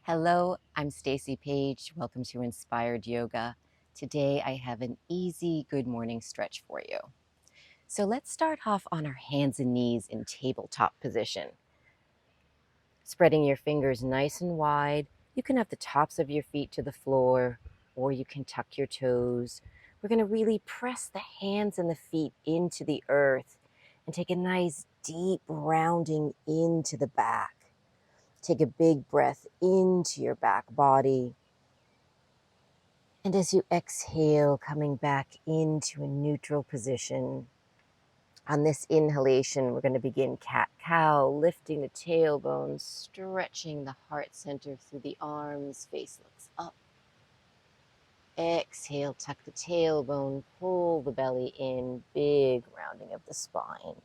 Hello, I'm Stacy Page. Welcome to Inspired Yoga. Today I have an easy good morning stretch for you. So let's start off on our hands and knees in tabletop position. Spreading your fingers nice and wide. You can have the tops of your feet to the floor, or you can tuck your toes. We're going to really press the hands and the feet into the earth and take a nice deep rounding into the back. Take a big breath into your back body. And as you exhale, coming back into a neutral position. On this inhalation, we're going to begin cat-cow, lifting the tailbone, stretching the heart center through the arms, face looks up. Exhale, tuck the tailbone, pull the belly in, big rounding of the spine.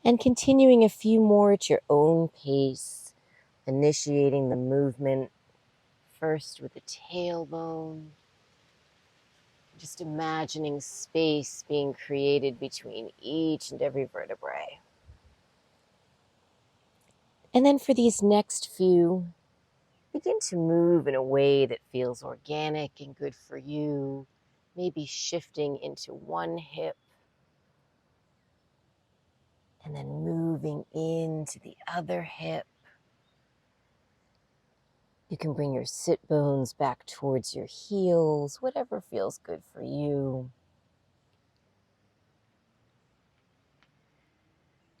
And continuing a few more at your own pace, initiating the movement first with the tailbone. Just imagining space being created between each and every vertebrae. And then for these next few, begin to move in a way that feels organic and good for you. Maybe shifting into one hip and then moving into the other hip. You can bring your sit bones back towards your heels, whatever feels good for you.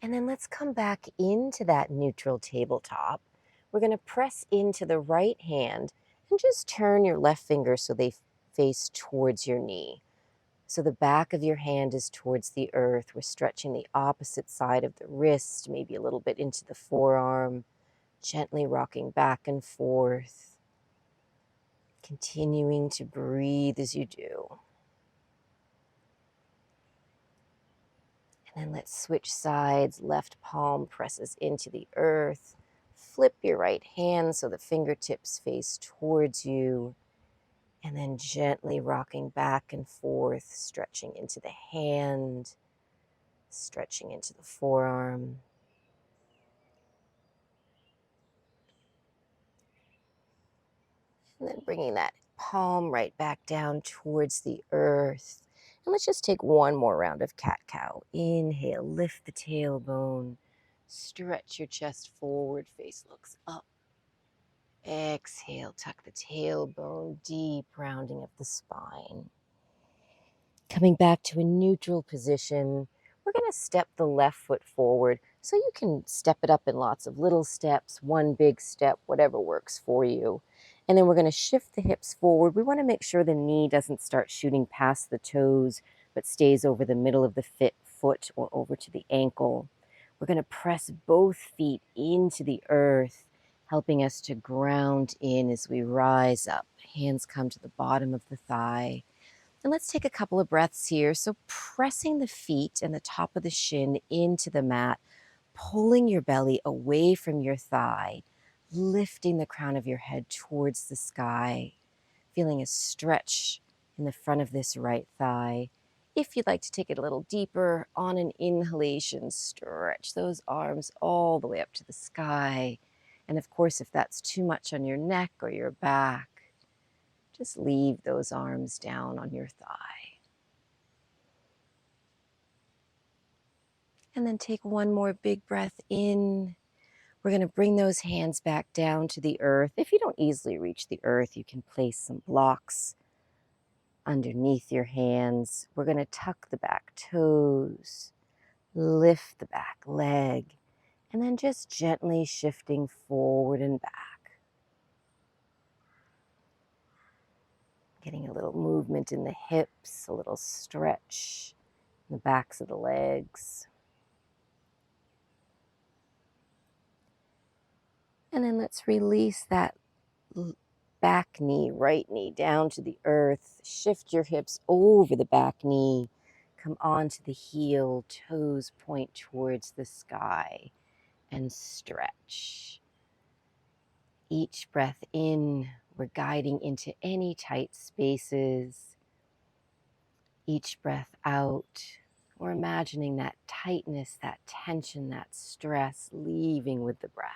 And then let's come back into that neutral tabletop. We're going to press into the right hand and just turn your left finger so they face towards your knee. So the back of your hand is towards the earth. We're stretching the opposite side of the wrist, maybe a little bit into the forearm, gently rocking back and forth, continuing to breathe as you do. And then let's switch sides. Left palm presses into the earth. Flip your right hand so the fingertips face towards you. And then gently rocking back and forth, stretching into the hand, stretching into the forearm. And then bringing that palm right back down towards the earth. And let's just take one more round of cat-cow. Inhale, lift the tailbone. Stretch your chest forward, face looks up. Exhale, tuck the tailbone, deep rounding of the spine. Coming back to a neutral position, we're going to step the left foot forward. So you can step it up in lots of little steps, one big step, whatever works for you. And then we're going to shift the hips forward. We want to make sure the knee doesn't start shooting past the toes, but stays over the middle of the foot or over to the ankle. We're going to press both feet into the earth, helping us to ground in as we rise up. Hands come to the bottom of the thigh. And let's take a couple of breaths here. So pressing the feet and the top of the shin into the mat, pulling your belly away from your thigh, lifting the crown of your head towards the sky, feeling a stretch in the front of this right thigh. If you'd like to take it a little deeper, on an inhalation, stretch those arms all the way up to the sky. And of course, if that's too much on your neck or your back, just leave those arms down on your thigh. And then take one more big breath in. We're going to bring those hands back down to the earth. If you don't easily reach the earth, you can place some blocks underneath your hands. We're going to tuck the back toes, lift the back leg, and then just gently shifting forward and back. Getting a little movement in the hips, a little stretch in the backs of the legs. And then let's release that back knee, right knee down to the earth. Shift your hips over the back knee. Come onto the heel, toes point towards the sky, and stretch. Each breath in, we're guiding into any tight spaces. Each breath out, we're imagining that tightness, that tension, that stress leaving with the breath.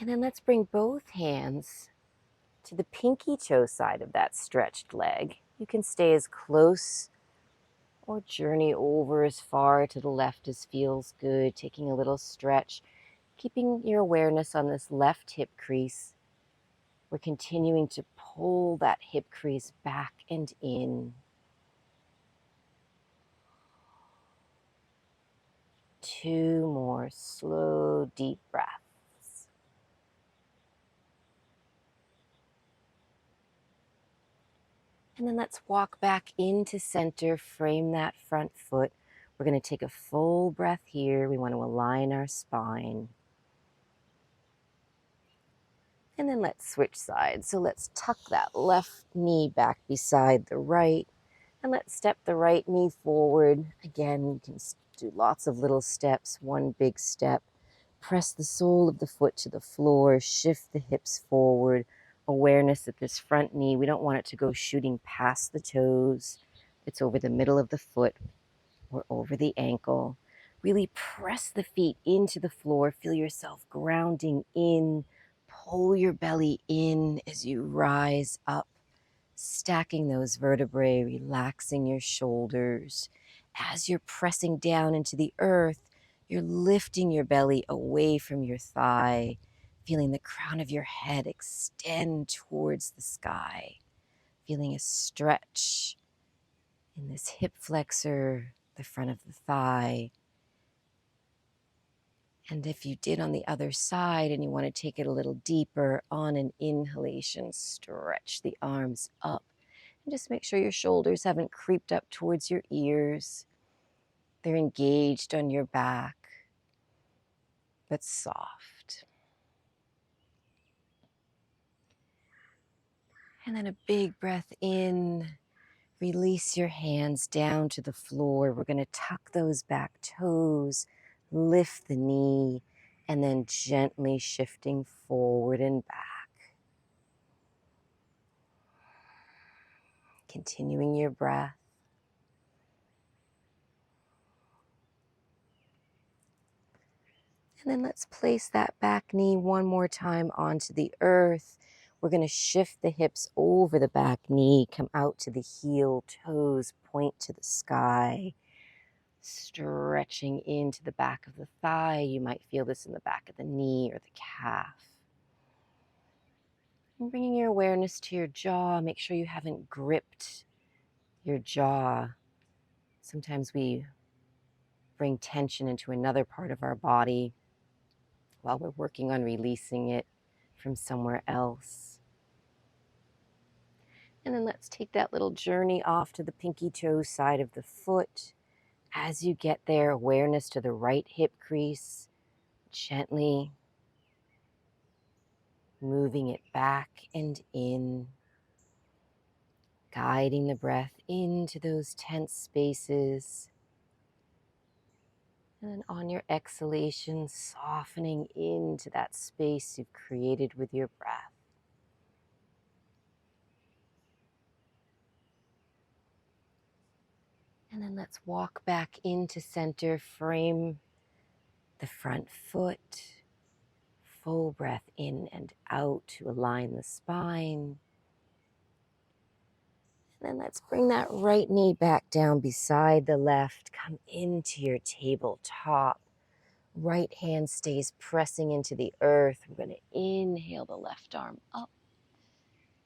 And then let's bring both hands to the pinky toe side of that stretched leg. You can stay as close or journey over as far to the left as feels good, taking a little stretch, keeping your awareness on this left hip crease. We're continuing to pull that hip crease back and in. 2 more slow, deep breaths. And then let's walk back into center, frame that front foot. We're going to take a full breath here. We want to align our spine. And then let's switch sides. So let's tuck that left knee back beside the right. And let's step the right knee forward. Again, you can do lots of little steps, one big step. Press the sole of the foot to the floor, shift the hips forward. Awareness that this front knee, we don't want it to go shooting past the toes. It's over the middle of the foot or over the ankle. Really press the feet into the floor. Feel yourself grounding in. Pull your belly in as you rise up, stacking those vertebrae, relaxing your shoulders. As you're pressing down into the earth, you're lifting your belly away from your thigh, feeling the crown of your head extend towards the sky, feeling a stretch in this hip flexor, the front of the thigh. And if you did on the other side and you want to take it a little deeper, on an inhalation, stretch the arms up. And just make sure your shoulders haven't creeped up towards your ears. They're engaged on your back, but soft. And then a big breath in. Release your hands down to the floor. We're going to tuck those back toes, lift the knee, and then gently shifting forward and back. Continuing your breath. And then let's place that back knee one more time onto the earth. We're going to shift the hips over the back knee, come out to the heel, toes point to the sky, stretching into the back of the thigh. You might feel this in the back of the knee or the calf. And bringing your awareness to your jaw, make sure you haven't gripped your jaw. Sometimes we bring tension into another part of our body while we're working on releasing it from somewhere else. And then let's take that little journey off to the pinky toe side of the foot. As you get there, awareness to the right hip crease, gently moving it back and in, guiding the breath into those tense spaces. And then on your exhalation, softening into that space you've created with your breath. And then let's walk back into center, frame the front foot. Full breath in and out to align the spine. And then let's bring that right knee back down beside the left. Come into your tabletop. Right hand stays pressing into the earth. We're going to inhale the left arm up.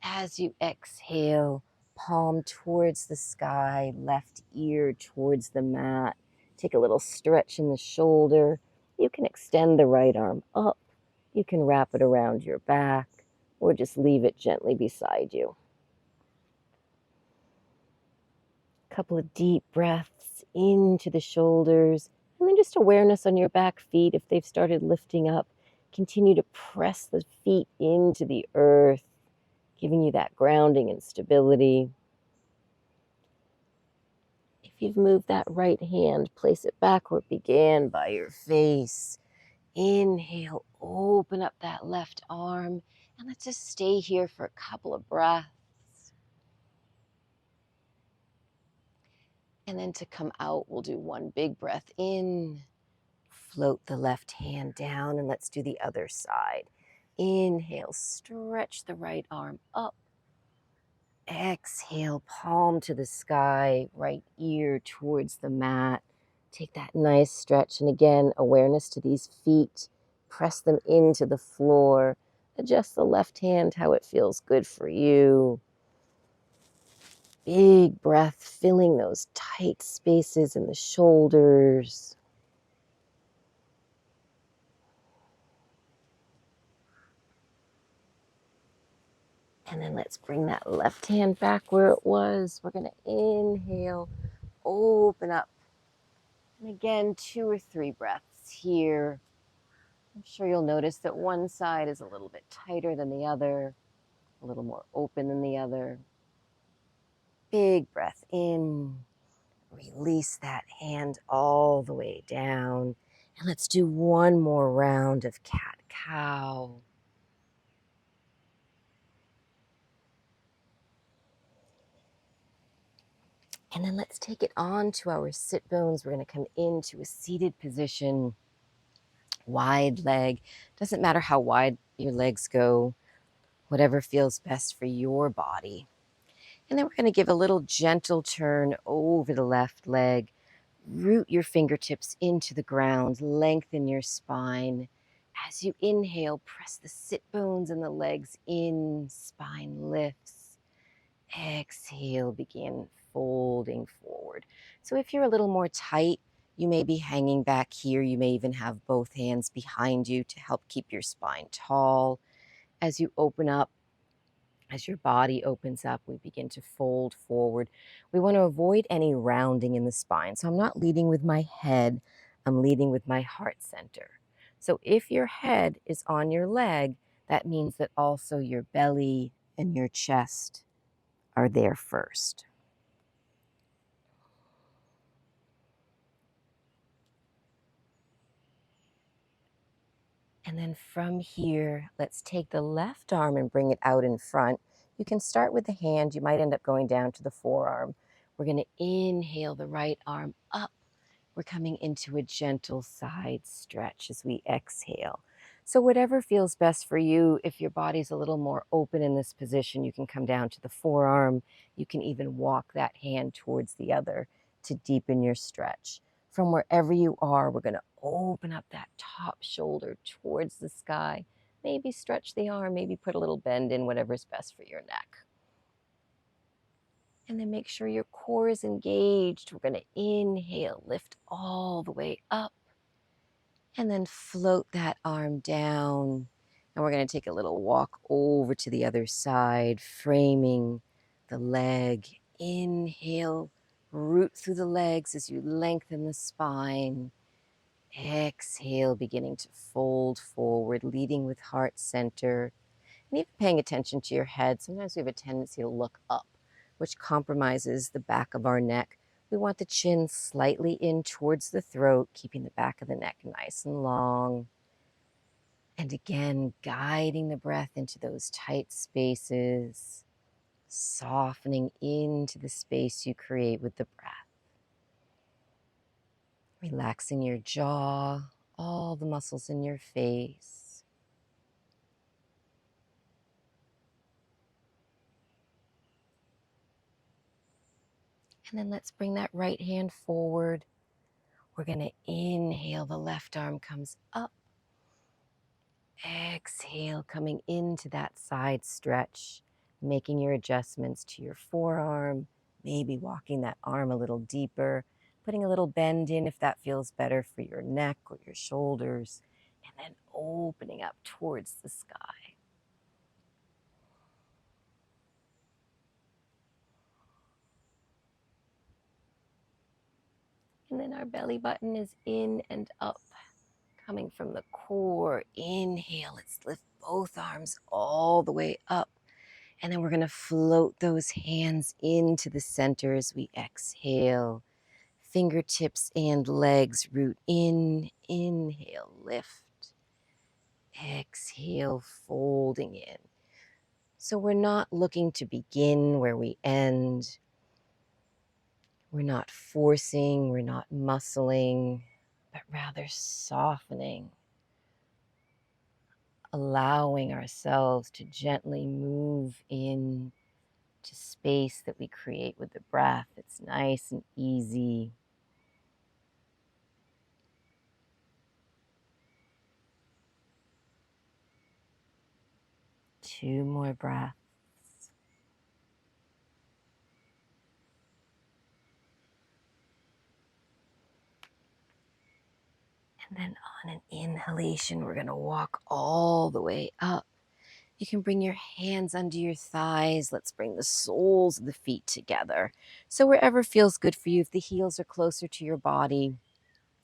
As you exhale, palm towards the sky, left ear towards the mat. Take a little stretch in the shoulder. You can extend the right arm up. You can wrap it around your back or just leave it gently beside you. A couple of deep breaths into the shoulders, and then just awareness on your back feet if they've started lifting up. Continue to press the feet into the earth, giving you that grounding and stability. If you've moved that right hand, place it back where it began, by your face. Inhale, open up that left arm, and let's just stay here for a couple of breaths. And then to come out, we'll do one big breath in, float the left hand down, and let's do the other side. Inhale, stretch the right arm up. Exhale, palm to the sky, right ear towards the mat. Take that nice stretch. And again, awareness to these feet. Press them into the floor. Adjust the left hand how it feels good for you. Big breath, filling those tight spaces in the shoulders. And then let's bring that left hand back where it was. We're going to inhale, open up. And again, 2 or 3 breaths here. I'm sure you'll notice that one side is a little bit tighter than the other, a little more open than the other. Big breath in. Release that hand all the way down. And let's do one more round of cat-cow. And then let's take it on to our sit bones. We're going to come into a seated position. Wide leg. Doesn't matter how wide your legs go. Whatever feels best for your body. And then we're going to give a little gentle turn over the left leg. Root your fingertips into the ground. Lengthen your spine. As you inhale, press the sit bones and the legs in. Spine lifts. Exhale, begin folding forward. So if you're a little more tight, you may be hanging back here. You may even have both hands behind you to help keep your spine tall. As you open up, as your body opens up, we begin to fold forward. We want to avoid any rounding in the spine. So I'm not leading with my head, I'm leading with my heart center. So if your head is on your leg, that means that also your belly and your chest are there first. And then from here, let's take the left arm and bring it out in front. You can start with the hand. You might end up going down to the forearm. We're going to inhale the right arm up. We're coming into a gentle side stretch as we exhale. So whatever feels best for you, if your body's a little more open in this position, you can come down to the forearm. You can even walk that hand towards the other to deepen your stretch. From wherever you are, we're going to open up that top shoulder towards the sky. Maybe stretch the arm, maybe put a little bend in, whatever's best for your neck. And then make sure your core is engaged. We're going to inhale, lift all the way up, and then float that arm down. And we're going to take a little walk over to the other side, framing the leg. Inhale, root through the legs as you lengthen the spine. Exhale, beginning to fold forward, leading with heart center. And even paying attention to your head. Sometimes we have a tendency to look up, which compromises the back of our neck. We want the chin slightly in towards the throat, keeping the back of the neck nice and long. And again, guiding the breath into those tight spaces, softening into the space you create with the breath. Relaxing your jaw, all the muscles in your face. And then let's bring that right hand forward. We're going to inhale, the left arm comes up. Exhale, coming into that side stretch, making your adjustments to your forearm, maybe walking that arm a little deeper, putting a little bend in if that feels better for your neck or your shoulders, and then opening up towards the sky. And then our belly button is in and up, coming from the core. Inhale, let's lift both arms all the way up. And then we're going to float those hands into the center as we exhale. Fingertips and legs root in. Inhale, lift. Exhale, folding in. So we're not looking to begin where we end. We're not forcing, we're not muscling, but rather softening, allowing ourselves to gently move in to space that we create with the breath. It's nice and easy. Two more breaths. And then on an inhalation, we're going to walk all the way up. You can bring your hands under your thighs. Let's bring the soles of the feet together. So wherever feels good for you, if the heels are closer to your body,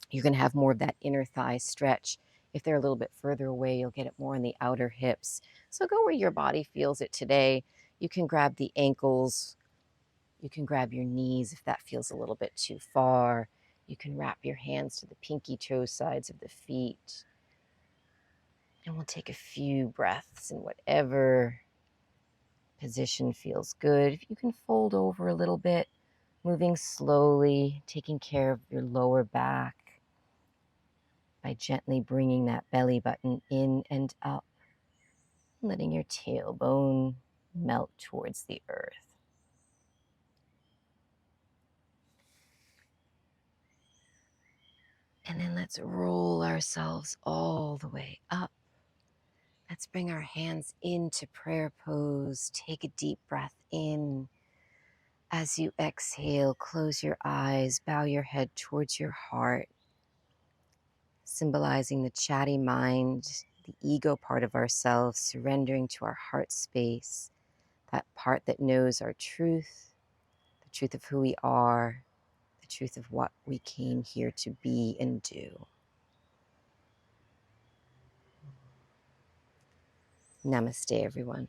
you're going to have more of that inner thigh stretch. If they're a little bit further away, you'll get it more in the outer hips. So go where your body feels it today. You can grab the ankles. You can grab your knees if that feels a little bit too far. You can wrap your hands to the pinky toe sides of the feet. And we'll take a few breaths in whatever position feels good. If you can fold over a little bit, moving slowly, taking care of your lower back by gently bringing that belly button in and up, letting your tailbone melt towards the earth. And then let's roll ourselves all the way up. Let's bring our hands into prayer pose. Take a deep breath in. As you exhale, close your eyes, bow your head towards your heart, symbolizing the chatty mind, the ego part of ourselves, surrendering to our heart space, that part that knows our truth, the truth of who we are, the truth of what we came here to be and do. Namaste, everyone.